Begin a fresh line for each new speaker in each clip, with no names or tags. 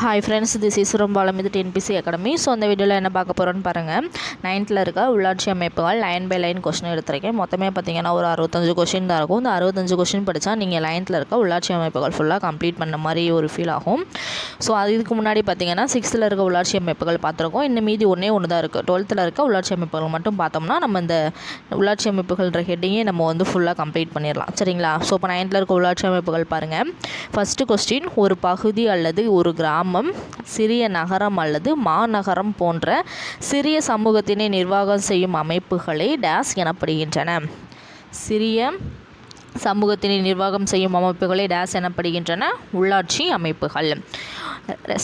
Hi friends, this is ரொம்பாலம் இது TNPSC academy. So அந்த வீடியோவில் என்ன பார்க்க போகிறோன்னு பாருங்கள். 9th இருக்க உள்ளாட்சி அமைப்புகள் லைன் பை லைன் கொஸ்டின் எடுத்திருக்கேன். மொத்தமே பார்த்தீங்கன்னா ஒரு 65 கொஸ்டின் தான் இருக்கும். இந்த 65 கொஸ்டின் படித்தா நீங்கள் 9th இருக்க உள்ளாட்சி அமைப்புகள் ஃபுல்லாக கம்ப்ளீட் பண்ண மாதிரி ஒரு ஃபீல் ஆகும். ஸோ இதுக்கு முன்னாடி பார்த்தீங்கன்னா 6th இருக்க உள்ளாட்சி அமைப்புகள் பார்த்துருக்கோம். இன்னும் மீதி ஒன்று தான் இருக்குது. 12th இருக்க உள்ளாட்சி அமைப்புகள் மட்டும் பார்த்தோம்னா நம்ம இந்த உள்ளாட்சி அமைப்புகள்ன்ற ஹெட்டிங்கே நம்ம வந்து ஃபுல்லாக கம்ப்ளீட் பண்ணிடலாம். சரிங்களா? ஸோ இப்போ 9th இருக்க உள்ளாட்சி அமைப்புகள் பாருங்கள். ஃபஸ்ட்டு கொஸ்டின், ஒரு பகுதி அல்லது ஒரு கிராமம், சிறிய நகரம் அல்லது மாநகரம் போன்ற சிறிய சமூகத்தினை நிர்வாகம் செய்யும் அமைப்புகளை டேஸ் எனப்படுகின்றன. சிறிய சமூகத்தினை நிர்வாகம் செய்யும் அமைப்புகளை டேஸ் எனப்படுகின்றன, உள்ளாட்சி அமைப்புகள்.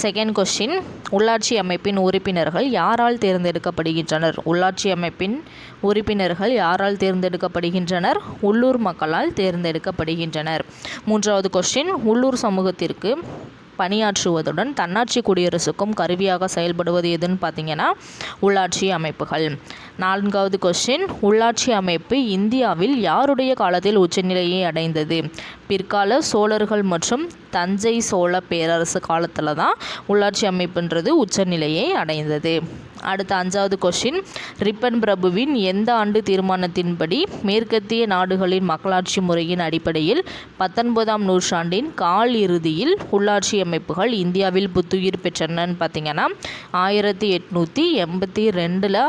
செகண்ட் கொஸ்டின், உள்ளாட்சி அமைப்பின் உறுப்பினர்கள் யாரால் தேர்ந்தெடுக்கப்படுகின்றனர்? உள்ளாட்சி அமைப்பின் உறுப்பினர்கள் யாரால் தேர்ந்தெடுக்கப்படுகின்றனர்? உள்ளூர் மக்களால் தேர்ந்தெடுக்கப்படுகின்றனர். மூன்றாவது கொஸ்டின், உள்ளூர் சமூகத்திற்கு பணியாற்றுவதுடன் தன்னாட்சி குடியரசுக்கும் கருவியாக செயல்படுவது எதுன்னு பார்த்தீங்கன்னா உள்ளாட்சி அமைப்புகள். நான்காவது கொஸ்டின், உள்ளாட்சி அமைப்பு இந்தியாவில் யாருடைய காலத்தில் உச்சநிலையை அடைந்தது? பிற்கால சோழர்கள் மற்றும் தஞ்சை சோழ பேரரசு காலத்தில் தான் உள்ளாட்சி அமைப்புன்றது உச்சநிலையை அடைந்தது. அடுத்த 5வது கொஸ்டின், ரிப்பன் பிரபுவின் எந்த ஆண்டு தீர்மானத்தின்படி மேற்கத்திய நாடுகளின் மக்களாட்சி முறையின் அடிப்படையில் 19ஆம் நூற்றாண்டின் கால் இறுதியில் உள்ளாட்சி அமைப்புகள் இந்தியாவில் புத்துயிர் பெற்றனன்னு பார்த்தீங்கன்னா 1882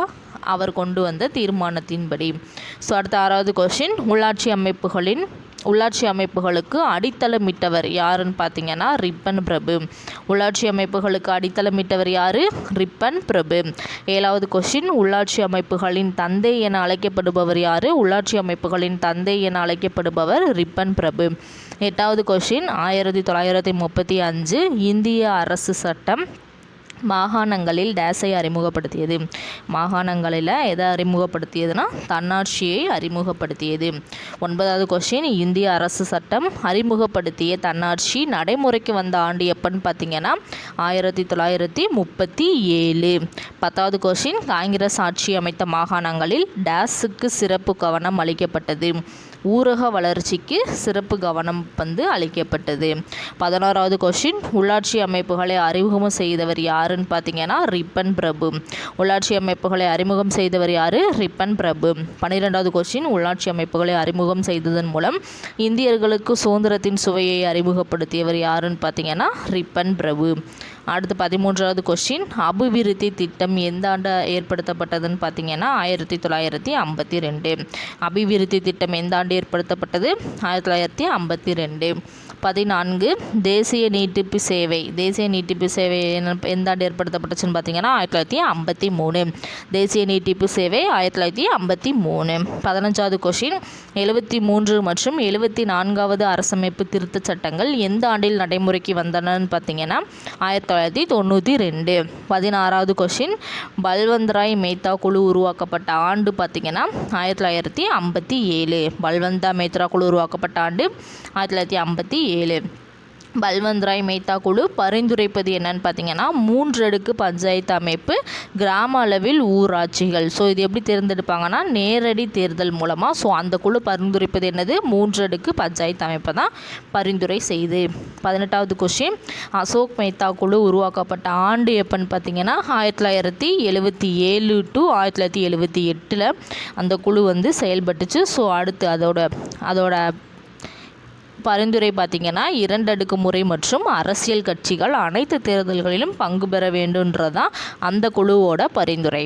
அவர் கொண்டு வந்த தீர்மானத்தின்படி. ஸோ அடுத்த 6வது கொஸ்டின், உள்ளாட்சி அமைப்புகளுக்கு அடித்தளமிட்டவர் யாருன்னு பார்த்தீங்கன்னா ரிப்பன் பிரபு. உள்ளாட்சி அமைப்புகளுக்கு அடித்தளமிட்டவர் யார்? ரிப்பன் பிரபு. 7வது கொஸ்டின், உள்ளாட்சி அமைப்புகளின் தந்தை என அழைக்கப்படுபவர் யார்? உள்ளாட்சி அமைப்புகளின் தந்தை என அழைக்கப்படுபவர் ரிப்பன் பிரபு. 8வது கொஸ்டின், 1935 இந்திய அரசு சட்டம் மாகாணங்களில் டேஸை அறிமுகப்படுத்தியது. மாகாணங்களில் எதை அறிமுகப்படுத்தியதுன்னா தன்னாட்சியை அறிமுகப்படுத்தியது. 9வது கொஸ்டின், இந்திய அரசு சட்டம் அறிமுகப்படுத்திய தன்னாட்சி நடைமுறைக்கு வந்த ஆண்டு எப்பன்னு பார்த்தீங்கன்னா 1937. 10வது கொஸ்டின், காங்கிரஸ் ஆட்சி அமைத்த மாகாணங்களில் டேஸுக்கு சிறப்பு கவனம் அளிக்கப்பட்டது? ஊரக வளர்ச்சிக்கு சிறப்பு கவனம் அளிக்கப்பட்டது. 11வது கொஸ்டின், உள்ளாட்சி அமைப்புகளை அறிமுகம் செய்தவர் யாருன்னு பார்த்தீங்கன்னா ரிப்பன் பிரபு. உள்ளாட்சி அமைப்புகளை அறிமுகம் செய்தவர் யார்? ரிப்பன் பிரபு. 12வது கொஸ்டின், உள்ளாட்சி அமைப்புகளை அறிமுகம் செய்ததன் மூலம் இந்தியர்களுக்கு சுதந்திரத்தின் சுவையை அறிமுகப்படுத்தியவர் யாருன்னு பார்த்தீங்கன்னா ரிப்பன் பிரபு. அடுத்து 13வது கொஸ்டின், அபிவிருத்தி திட்டம் எந்த ஆண்டு ஏற்படுத்தப்பட்டதுன்னு பார்த்தீங்கன்னா 1952. அபிவிருத்தி திட்டம் எந்த ஆண்டு ஏற்படுத்தப்பட்டது? 1952. 14, தேசிய நீட்டிப்பு சேவை. தேசிய நீட்டிப்பு சேவை எந்த ஆண்டு ஏற்படுத்தப்பட்டுச்சுன்னு பார்த்தீங்கன்னா 1953. தேசிய நீட்டிப்பு சேவை 1953. 15வது கொஸ்டின், 73 மற்றும் 74வது அரசமைப்பு திருத்தச் சட்டங்கள் எந்த ஆண்டில் நடைமுறைக்கு வந்தனன்னு பார்த்தீங்கன்னா 1992. 16வது கொஸ்டின், பல்வந்த்ராய் மேத்தா குழு உருவாக்கப்பட்ட ஆண்டு பார்த்தீங்கன்னா 1957. பல்வந்தா மேத்ரா குழு உருவாக்கப்பட்ட ஆண்டு 1957. பல்வந்த்ராய் மேத்தா குழு பரிந்துரைப்பது என்னன்னு பார்த்தீங்கன்னா 3 அடுக்கு பஞ்சாயத்து அமைப்பு, கிராம அளவில் ஊராட்சிகள். ஸோ இது எப்படி தேர்ந்தெடுப்பாங்கன்னா நேரடி தேர்தல் மூலமாக. ஸோ அந்த குழு பரிந்துரைப்பது என்னது? 3 அடுக்கு பஞ்சாயத்து அமைப்பை தான் பரிந்துரை செய்து. 18வது கொஸ்டின், அசோக் மேத்தா குழு உருவாக்கப்பட்ட ஆண்டு எப்போன்னு பார்த்தீங்கன்னா 1977 to 1978 அந்த குழு செயல்பட்டுச்சு. ஸோ அடுத்து அதோட பரிந்துரை பார்த்திங்கன்னா 2 அடுக்கு முறை மற்றும் அரசியல் கட்சிகள் அனைத்து தேர்தல்களிலும் பங்கு பெற வேண்டும்ன்றதான் அந்த குழுவோட பரிந்துரை.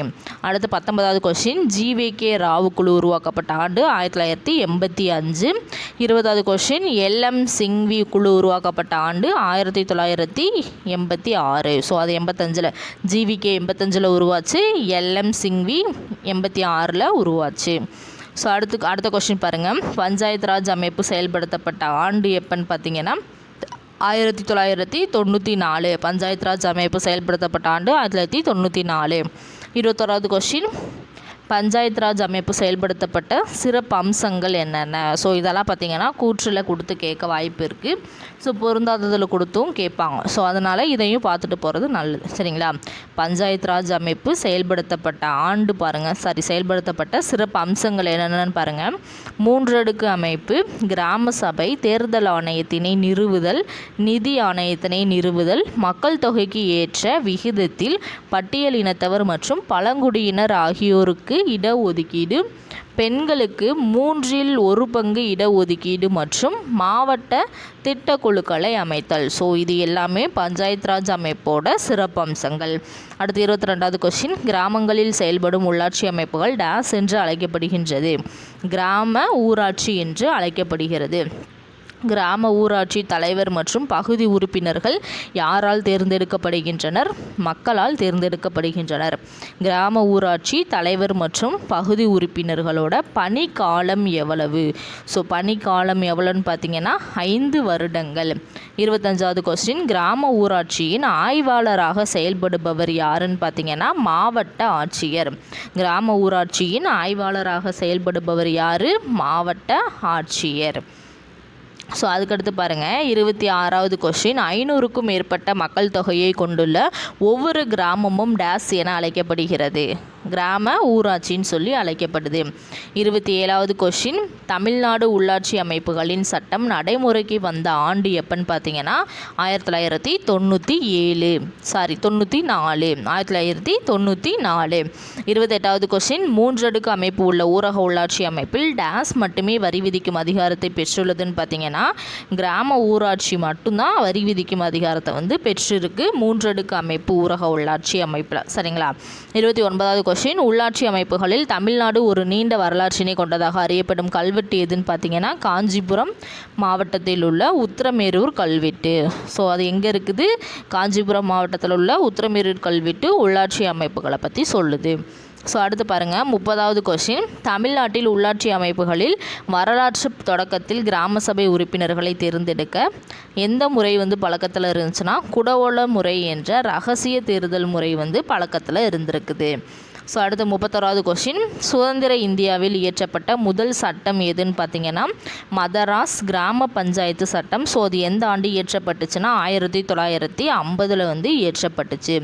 அடுத்து 19வது கொஸ்டின், GVK ராவ் குழு உருவாக்கப்பட்ட ஆண்டு 1985. 20வது கொஸ்டின், LM சிங்வி குழு உருவாக்கப்பட்ட ஆண்டு 1986. ஸோ அது 85. GVK 85 உருவாச்சு, LM சிங்வி 86 உருவாச்சு. ஸோ அடுத்த கொஸ்டின் பாருங்கள். பஞ்சாயத்து ராஜ் அமைப்பு செயல்படுத்தப்பட்ட ஆண்டு எப்போன்னு பார்த்தீங்கன்னா 1994. பஞ்சாயத்து ராஜ் அமைப்பு செயல்படுத்தப்பட்ட ஆண்டு 1994. 21வது கொஸ்டின், பஞ்சாயத்து ராஜ் அமைப்பு செயல்படுத்தப்பட்ட சிறப்பு அம்சங்கள் என்னென்ன? ஸோ இதெல்லாம் பார்த்திங்கன்னா கூற்றில் கொடுத்து கேட்க வாய்ப்பு இருக்குது. ஸோ பொருந்தாததில் கொடுத்தும் கேட்பாங்க. ஸோ அதனால் இதையும் பார்த்துட்டு போகிறது நல்லது. சரிங்களா? பஞ்சாயத்து ராஜ் அமைப்பு செயல்படுத்தப்பட்ட ஆண்டு பாருங்கள், செயல்படுத்தப்பட்ட சிறப்பு அம்சங்கள் என்னென்னு பாருங்கள். 3 அடுக்கு அமைப்பு, கிராம சபை, தேர்தல் ஆணையத்தினை நிறுவுதல், நிதி ஆணையத்தினை நிறுவுதல், மக்கள் தொகைக்கு ஏற்ற விகிதத்தில் பட்டியலினத்தவர் மற்றும் பழங்குடியினர் ஆகியோருக்கு இடஒதுக்கீடு, பெண்களுக்கு 1/3 இடஒதுக்கீடு மற்றும் மாவட்ட திட்டக்குழுக்களை அமைத்தல். ஸோ இது எல்லாமே பஞ்சாயத்து ராஜ் அமைப்போட சிறப்பம்சங்கள். அடுத்து 22வது கொஸ்டின், கிராமங்களில் செயல்படும் உள்ளாட்சி அமைப்புகள் டேஸ் என்று அழைக்கப்படுகின்றது? கிராம ஊராட்சி என்று அழைக்கப்படுகிறது. கிராம ஊராட்சி தலைவர் மற்றும் பகுதி உறுப்பினர்கள் யாரால் தேர்ந்தெடுக்கப்படுகின்றனர்? மக்களால் தேர்ந்தெடுக்கப்படுகின்றனர். கிராம ஊராட்சி தலைவர் மற்றும் பகுதி உறுப்பினர்களோட பணிக்காலம் எவ்வளவு? ஸோ பணிக்காலம் எவ்வளோன்னு பார்த்தீங்கன்னா 5 வருடங்கள். 25வது கொஸ்டின், கிராம ஊராட்சியின் ஆய்வாளராக செயல்படுபவர் யாருன்னு பார்த்தீங்கன்னா மாவட்ட ஆட்சியர். கிராம ஊராட்சியின் ஆய்வாளராக செயல்படுபவர் யார்? மாவட்ட ஆட்சியர். ஸோ அதுக்கடுத்து பாருங்கள் 26வது கொஸ்டின், 500க்கும் மேற்பட்ட மக்கள் தொகையை கொண்டுள்ள ஒவ்வொரு கிராமமும் டேஸ் என அழைக்கப்படுகிறது? கிராம ஊராட்சின்னு சொல்லி அழைக்கப்படுது. 27வது கொஸ்டின், தமிழ்நாடு உள்ளாட்சி அமைப்புகளின் சட்டம் நடைமுறைக்கு வந்த ஆண்டு எப்பன்னு பார்த்தீங்கன்னா 1994. 1994. 28வது கொஸ்டின், 3 அடுக்கு அமைப்பு உள்ள ஊரக உள்ளாட்சி அமைப்பில் டேஸ் மட்டுமே வரி விதிக்கும் அதிகாரத்தை பெற்றுள்ளதுன்னு பார்த்தீங்கன்னா கிராம ஊராட்சி மட்டும்தான் வரி விதிக்கும் அதிகாரத்தை பெற்றிருக்கு 3 அடுக்கு அமைப்பு ஊரக உள்ளாட்சி அமைப்பில். சரிங்களா? 29வது கொஸ்டின், உள்ளாட்சி அமைப்புகளில் தமிழ்நாடு ஒரு நீண்ட வரலாற்றினை கொண்டதாக அறியப்படும் கல்வெட்டு எதுன்னு பார்த்தீங்கன்னா காஞ்சிபுரம் மாவட்டத்தில் உள்ள உத்திரமேரூர் கல்வெட்டு. ஸோ அது எங்கே இருக்குது? காஞ்சிபுரம் மாவட்டத்தில் உள்ள உத்திரமேரூர் கல்வெட்டு உள்ளாட்சி அமைப்புகளை பற்றி சொல்லுது. ஸோ அடுத்து பாருங்கள் 30வது கொஸ்டின், தமிழ்நாட்டில் உள்ளாட்சி அமைப்புகளில் வரலாற்று தொடக்கத்தில் கிராம சபை உறுப்பினர்களை தேர்ந்தெடுக்க எந்த முறை பழக்கத்தில் இருந்துச்சுன்னா குடவோல முறை என்ற ரகசிய தேர்தல் முறை பழக்கத்தில் இருந்திருக்குது. ஸோ அடுத்து 31வது கொஸ்டின், சுதந்திர இந்தியாவில் இயற்றப்பட்ட முதல் சட்டம் எதுன்னு பார்த்தீங்கன்னா மதராஸ் கிராம பஞ்சாயத்து சட்டம். ஸோ அது எந்த ஆண்டு இயற்றப்பட்டுச்சுன்னா 1950 இயற்றப்பட்டுச்சு.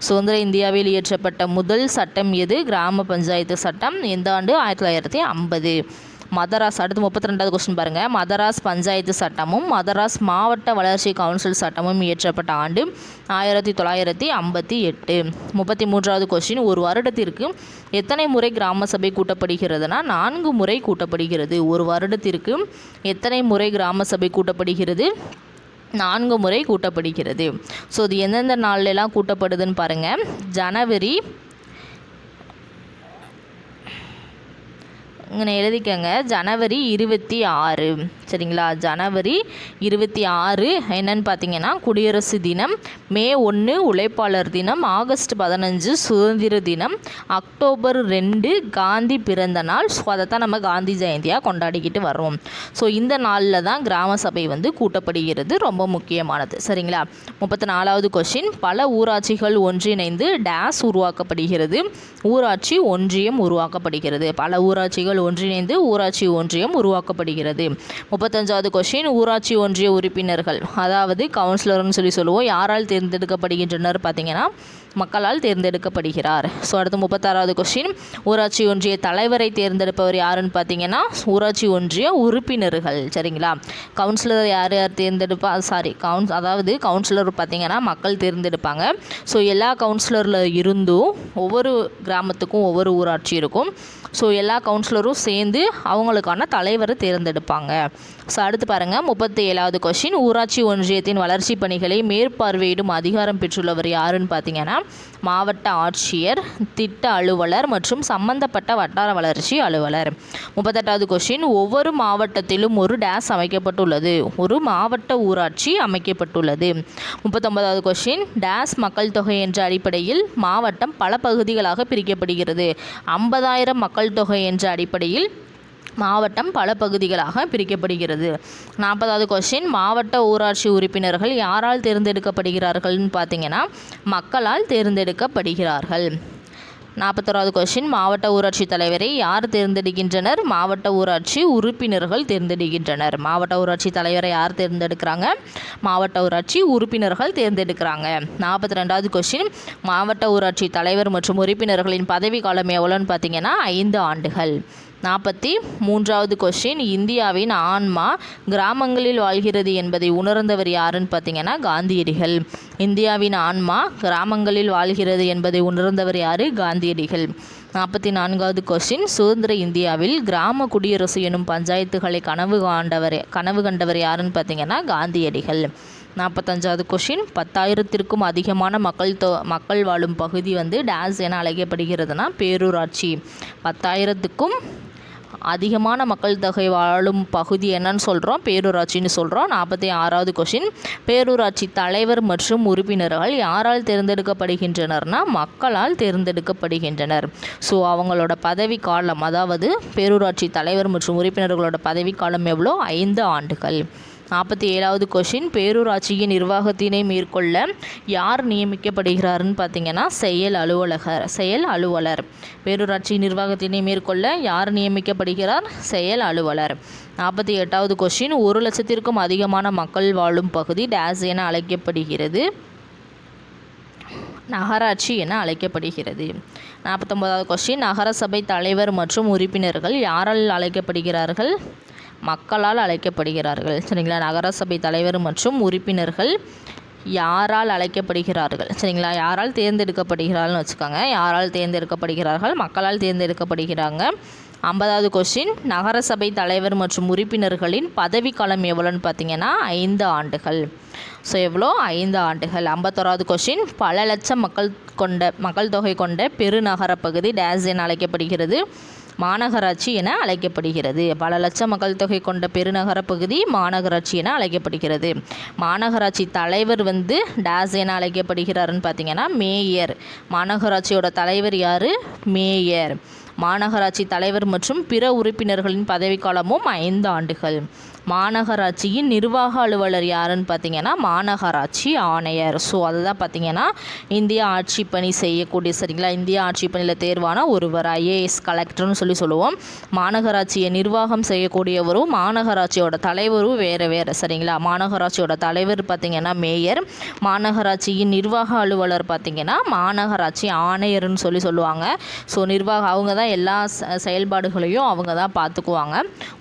சுதந்திர இந்தியாவில் இயற்றப்பட்ட முதல் சட்டம் எது? கிராம பஞ்சாயத்து சட்டம். எந்த ஆண்டு? 1950. மதராஸ். அடுத்து 32வது கொஸ்டின் பாருங்கள். மதராஸ் பஞ்சாயத்து சட்டமும் மதராஸ் மாவட்ட வளர்ச்சி கவுன்சில் சட்டமும் இயற்றப்பட்ட ஆண்டு 1958. 33வது கொஸ்டின், ஒரு வருடத்திற்கு எத்தனை முறை கிராம சபை கூட்டப்படுகிறதுனா 4 முறை கூட்டப்படுகிறது. ஒரு வருடத்திற்கு எத்தனை முறை கிராம சபை கூட்டப்படுகிறது? 4 முறை கூட்டப்படுகிறது. ஸோ இது எந்தெந்த நாள்லாம் கூட்டப்படுதுன்னு பாருங்கள். ஜனவரி, இங்கே எழுதிக்கங்க, ஜனவரி 26. சரிங்களா? ஜனவரி 26 என்னன்னு பார்த்தீங்கன்னா குடியரசு தினம், மே 1 உழைப்பாளர் தினம், ஆகஸ்ட் 15 சுதந்திர தினம், அக்டோபர் 2 காந்தி பிறந்த நாள். ஸோ அதைத்தான் நம்ம காந்தி ஜெயந்தியாக கொண்டாடிக்கிட்டு வர்றோம். ஸோ இந்த நாளில் தான் கிராம சபை கூட்டப்படுகிறது. ரொம்ப முக்கியமானது. சரிங்களா? 34வது கொஸ்டின், பல ஊராட்சிகள் ஒன்றிணைந்து டேஸ் உருவாக்கப்படுகிறது? ஊராட்சி ஒன்றியம் உருவாக்கப்படுகிறது. பல ஊராட்சிகள் ஒன்றிணைந்து ஊராட்சி ஒன்றியம் உருவாக்கப்படுகிறது. 35வது கொஸ்டின், ஊராட்சி ஒன்றிய உறுப்பினர்கள் அதாவது கவுன்சிலர்னு சொல்லுவோம் யாரால் தேர்ந்தெடுக்கப்படுகின்றனர் பார்த்தீங்கன்னா மக்களால் தேர்ந்தெடுக்கப்படுகிறார். ஸோ அடுத்து 36வது கொஸ்டின், ஊராட்சி ஒன்றிய தலைவரை தேர்ந்தெடுப்பவர் யாருன்னு பார்த்தீங்கன்னா ஊராட்சி ஒன்றிய உறுப்பினர்கள். சரிங்களா? கவுன்சிலர் யார் தேர்ந்தெடுப்பா? அதாவது கவுன்சிலர் பார்த்தீங்கன்னா மக்கள் தேர்ந்தெடுப்பாங்க. ஸோ எல்லா கவுன்சிலரில் இருந்தும் ஒவ்வொரு கிராமத்துக்கும் ஒவ்வொரு ஊராட்சி இருக்கும். ஸோ எல்லா கவுன்சிலரும் சேர்ந்து அவங்களுக்கான தலைவரை தேர்ந்தெடுப்பாங்க. ஸோ அடுத்து பாருங்கள் 37வது கொஸ்டின், ஊராட்சி ஒன்றியத்தின் வளர்ச்சி பணிகளை மேற்பார்வையிடும் அதிகாரம் பெற்றுள்ளவர் யாருன்னு பார்த்தீங்கன்னா மாவட்ட ஆட்சியர், திட்ட அலுவலர் மற்றும் சம்பந்தப்பட்ட வட்டார வளர்ச்சி அலுவலர். 38வது கொஸ்டின், ஒவ்வொரு மாவட்டத்திலும் ஒரு டேஸ் அமைக்கப்பட்டுள்ளது? ஒரு மாவட்ட ஊராட்சி அமைக்கப்பட்டுள்ளது. 39வது கொஸ்டின், டேஸ் மக்கள் தொகை என்ற அடிப்படையில் மாவட்டம் பல பகுதிகளாக பிரிக்கப்படுகிறது? 50,000 மக்கள் தொகை என்ற அடிப்படையில் மாவட்டம் பல பகுதிகளாக பிரிக்கப்படுகிறது. 40வது கொஸ்டின், மாவட்ட ஊராட்சி உறுப்பினர்கள் யாரால் தேர்ந்தெடுக்கப்படுகிறார்கள்னு பார்த்தீங்கன்னா மக்களால் தேர்ந்தெடுக்கப்படுகிறார்கள். 41வது கொஸ்டின், மாவட்ட ஊராட்சி தலைவரை யார் தேர்ந்தெடுக்கின்றனர்? மாவட்ட ஊராட்சி உறுப்பினர்கள் தேர்ந்தெடுக்கின்றனர். மாவட்ட ஊராட்சி தலைவரை யார் தேர்ந்தெடுக்கிறாங்க? மாவட்ட ஊராட்சி உறுப்பினர்கள் தேர்ந்தெடுக்கிறாங்க. 42வது கொஸ்டின், மாவட்ட ஊராட்சி தலைவர் மற்றும் உறுப்பினர்களின் பதவி காலம் எவ்வளோன்னு பார்த்தீங்கன்னா 5 ஆண்டுகள். 43வது கொஸ்டின், இந்தியாவின் ஆன்மா கிராமங்களில் வாழ்கிறது என்பதை உணர்ந்தவர் யாருன்னு பார்த்தீங்கன்னா காந்தியடிகள். இந்தியாவின் ஆன்மா கிராமங்களில் வாழ்கிறது என்பதை உணர்ந்தவர் யாரு? காந்தியடிகள். 44வது கொஸ்டின், சுதந்திர இந்தியாவில் கிராம குடியரசு எனும் பஞ்சாயத்துகளை கனவு கண்டவர் யாருன்னு பார்த்தீங்கன்னா காந்தியடிகள். 45வது கொஸ்டின், 10,000த்திற்கும் அதிகமான மக்கள் வாழும் பகுதி டேஸ் என அழைக்கப்படுகிறதுனா பேரூராட்சி. 10,000த்துக்கும் அதிகமான மக்கள் தொகை வாழும் பகுதி என்னன்னு சொல்கிறோம்? பேரூராட்சின்னு சொல்கிறோம். 46வது கொஸ்டின், பேரூராட்சி தலைவர் மற்றும் உறுப்பினர்கள் யாரால் தேர்ந்தெடுக்கப்படுகின்றனர்னா மக்களால் தேர்ந்தெடுக்கப்படுகின்றனர். ஸோ அவங்களோட பதவி காலம், அதாவது பேரூராட்சி தலைவர் மற்றும் உறுப்பினர்களோட பதவி காலம் எவ்வளோ? 5 ஆண்டுகள். 47வது கொஸ்டின், பேரூராட்சியின் நிர்வாகத்தினை மேற்கொள்ள யார் நியமிக்கப்படுகிறாருன்னு பார்த்தீங்கன்னா செயல் அலுவலர். பேரூராட்சி நிர்வாகத்தினை மேற்கொள்ள யார் நியமிக்கப்படுகிறார்? செயல் அலுவலர். 48வது கொஸ்டின், 1,00,000த்திற்கும் அதிகமான மக்கள் வாழும் பகுதி டேஸ் என அழைக்கப்படுகிறது? நகராட்சி என அழைக்கப்படுகிறது. 49வது கொஸ்டின், நகரசபை தலைவர் மற்றும் உறுப்பினர்கள் யாரால் அழைக்கப்படுகிறார்கள்? மக்களால் அழைக்கப்படுகிறார்கள். சரிங்களா? நகரசபை தலைவர் மற்றும் உறுப்பினர்கள் யாரால் அழைக்கப்படுகிறார்கள்? சரிங்களா? யாரால் தேர்ந்தெடுக்கப்படுகிறார்கள்னு வச்சுக்கோங்க. யாரால் தேர்ந்தெடுக்கப்படுகிறார்கள்? மக்களால் தேர்ந்தெடுக்கப்படுகிறாங்க. 50வது கொஸ்டின், நகரசபை தலைவர் மற்றும் உறுப்பினர்களின் பதவிக்காலம் எவ்வளோன்னு பார்த்தீங்கன்னா 5 ஆண்டுகள். ஸோ எவ்வளோ? 5 ஆண்டுகள். 51வது கொஸ்டின், பல லட்சம் மக்கள் தொகை கொண்ட பெருநகர பகுதி டேஸ் என அழைக்கப்படுகிறது? மாநகராட்சி என அழைக்கப்படுகிறது. பல லட்சம் மக்கள் தொகை கொண்ட பெருநகர பகுதி மாநகராட்சி என அழைக்கப்படுகிறது. மாநகராட்சி தலைவர் டேஸ் என அழைக்கப்படுகிறாருன்னு பார்த்தீங்கன்னா மேயர். மாநகராட்சியோட தலைவர் யார்? மேயர். மாநகராட்சி தலைவர் மற்றும் பிற உறுப்பினர்களின் பதவிக்காலமும் 5 ஆண்டுகள். மாநகராட்சியின் நிர்வாக அலுவலர் யாருன்னு பார்த்தீங்கன்னா மாநகராட்சி ஆணையர். ஸோ அதுதான் பார்த்தீங்கன்னா இந்திய ஆட்சி பணி செய்யக்கூடிய, சரிங்களா, இந்திய ஆட்சி பணியில் தேர்வான ஒருவர் IAS கலெக்டர்னு சொல்லுவோம். மாநகராட்சியை நிர்வாகம் செய்யக்கூடியவரும் மாநகராட்சியோட தலைவரும் வேறு, சரிங்களா. மாநகராட்சியோட தலைவர் பார்த்தீங்கன்னா மேயர். மாநகராட்சியின் நிர்வாக அலுவலர் பார்த்தீங்கன்னா மாநகராட்சி ஆணையர்னு சொல்லுவாங்க. ஸோ அவங்க தான் எல்லா செயல்பாடுகளையும் அவங்க தான் பார்த்துக்குவாங்க.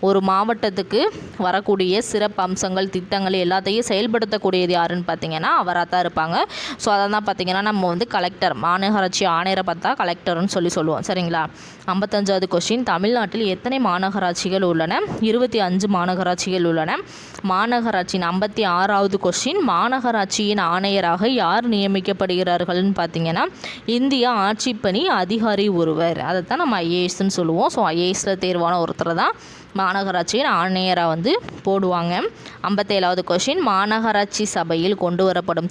ஒரு மாவட்டத்துக்கு வரக்கூடிய சிறப்பு அம்சங்கள், திட்டங்கள் எல்லாத்தையும் செயல்படுத்தக்கூடியது யாருன்னு பார்த்தீங்கன்னா அவராக தான் இருப்பாங்க. ஸோ அதை தான் பார்த்தீங்கன்னா நம்ம கலெக்டர், மாநகராட்சி ஆணையரை பார்த்தா கலெக்டர்னு சொல்லுவோம். சரிங்களா? 55வது கொஸ்டின், தமிழ்நாட்டில் எத்தனை மாநகராட்சிகள் உள்ளன? 25 மாநகராட்சிகள் உள்ளன. மாநகராட்சியின் 56வது கொஸ்டின், மாநகராட்சியின் ஆணையராக யார் நியமிக்கப்படுகிறார்கள்னு பார்த்தீங்கன்னா இந்திய ஆட்சிப்பணி அதிகாரி ஒருவர். அதை தான் நம்ம IASன்னு சொல்லுவோம். ஸோ IASல தேர்வான ஒருத்தர் தான் மாநகராட்சியின் ஆணையராக போடுவாங்க. 57வது கொஸ்டின், மாநகராட்சி சபையில் கொண்டு வரப்படும்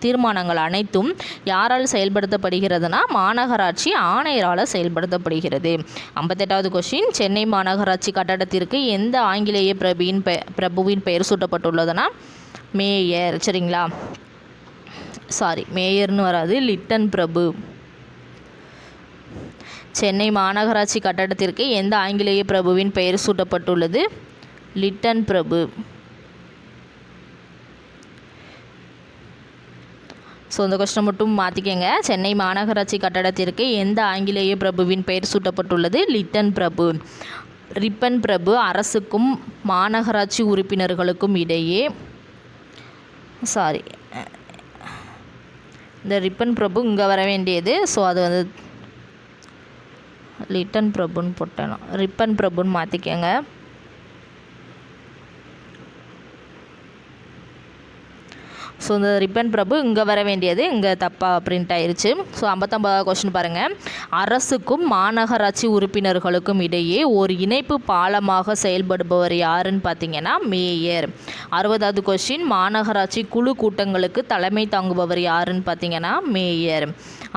தீர்மானங்கள் அனைத்தும் யாரால் செயல்படுத்தப்படுகிறதுனா மாநகராட்சி ஆணையரால் செயல்படுத்தப்படுகிறது. 58வது கொஸ்டின், சென்னை மாநகராட்சி கட்டடத்திற்கு எந்த ஆங்கிலேய பிரபுவின் பெயர் சூட்டப்பட்டுள்ளதுன்னா மேயர். சரிங்களா? மேயர்னு வராது, லிட்டன் பிரபு. சென்னை மாநகராட்சி கட்டடத்திற்கு எந்த ஆங்கிலேய பிரபுவின் பெயர் சூட்டப்பட்டுள்ளது? லிட்டன் பிரபு. ஸோ இந்த கொஸ்டினை மட்டும் மாற்றிக்கங்க. சென்னை மாநகராட்சி கட்டடத்திற்கு எந்த ஆங்கிலேய பிரபுவின் பெயர் சூட்டப்பட்டுள்ளது? லிட்டன் பிரபு. ரிப்பன் பிரபு அரசுக்கும் மாநகராட்சி உறுப்பினர்களுக்கும் இடையே இந்த ரிப்பன் பிரபு இங்கே வர வேண்டியது. ஸோ அது லிட்டன் பிரபுன்னு போட்டேன், ரிப்பன் பிரபுன்னு மாற்றிக்கங்க. ஸோ இந்த ரிப்பன் பிரபு இங்கே வர வேண்டியது இங்கே தப்பாக பிரிண்ட் ஆயிடுச்சு. ஸோ 59வது கொஸ்டின் பாருங்கள். அரசுக்கும் மாநகராட்சி உறுப்பினர்களுக்கும் இடையே ஒரு இணைப்பு பாலமாக செயல்படுபவர் யாருன்னு பார்த்தீங்கன்னா மேயர். 60வது கொஸ்டின், மாநகராட்சி குழு கூட்டங்களுக்கு தலைமை தாங்குபவர் யாருன்னு பார்த்தீங்கன்னா மேயர்.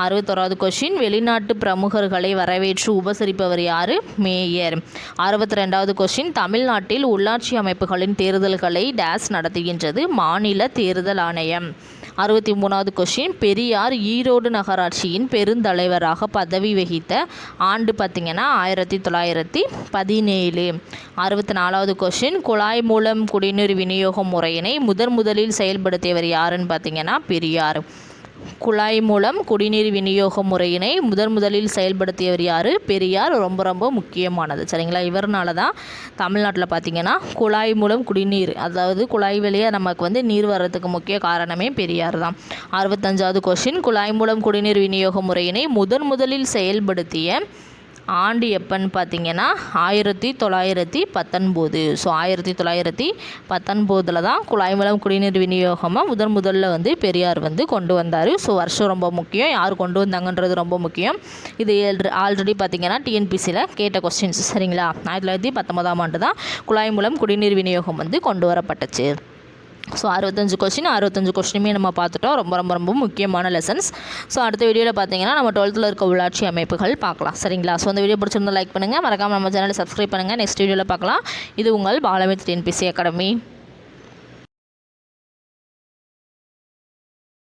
61வது கொஸ்டின், வெளிநாட்டு பிரமுகர்களை வரவேற்று உபசரிப்பவர் யார்? மேயர். 62வது கொஸ்டின், தமிழ்நாட்டில் உள்ளாட்சி அமைப்புகளின் தேர்தல்களை டேஸ் நடத்துகின்றது? மாநில தேர்தல் ஆணையம். 63வது கொஷின், பெரியார் ஈரோடு நகராட்சியின் பெருந்தலைவராக பதவி வகித்த ஆண்டு பார்த்திங்கன்னா 1917. 64வது கொஷின், குழாய் மூலம் குடிநீர் விநியோக முறையினை முதலில் செயல்படுத்தியவர் யாருன்னு பார்த்திங்கன்னா பெரியார். குழாய் மூலம் குடிநீர் விநியோக முறையினை முதலில் செயல்படுத்தியவர் யார்? பெரியார். ரொம்ப ரொம்ப முக்கியமானது சரிங்களா. இவர்னால தான் தமிழ்நாட்டில் பார்த்திங்கன்னா குழாய் மூலம் குடிநீர், அதாவது குழாய் வழியாக நமக்கு நீர் வர்றதுக்கு முக்கிய காரணமே பெரியார் தான். 65வது கொஷின், குழாய் மூலம் குடிநீர் விநியோக முறையினை முதலில் செயல்படுத்திய ஆண்டு எப்போன்னு பார்த்தீங்கன்னா 1919. ஸோ 1919 தான் குழாய் மூலம் குடிநீர் விநியோகமாக முதல்ல பெரியார் கொண்டு வந்தார். ஸோ வருஷம் ரொம்ப முக்கியம், யார் கொண்டு வந்தாங்கன்றது ரொம்ப முக்கியம். இது ஆல்ரெடி பார்த்தீங்கன்னா டிஎன்பிசியில் கேட்ட கொஸ்டின்ஸ் சரிங்களா. 1919 ஆண்டு தான் குழாய் மூலம் குடிநீர் விநியோகம் கொண்டு வரப்பட்டுச்சு. ஸோ 65 கொஸ்டினுமே நம்ம பார்த்துட்டோம். ரொம்ப ரொம்ப ரொம்ப முக்கியமான லெசன்ஸ். ஸோ அடுத்த வீடியோவில் பார்த்தீங்கன்னா நம்ம 12th இருக்க உள்ளாட்சி அமைப்புகள் பார்க்கலாம் சரிங்களா. ஸோ அந்த வீடியோ பிடிச்சிருந்தா லைக் பண்ணுங்கள், மறக்காமல் நம்ம சேனலை சப்ஸ்கிரைப் பண்ணுங்கள். நெக்ஸ்ட் வீடியோவில் பார்க்கலாம். இது உங்கள் பாலமித் டிஎன்பிசி அகாடமி.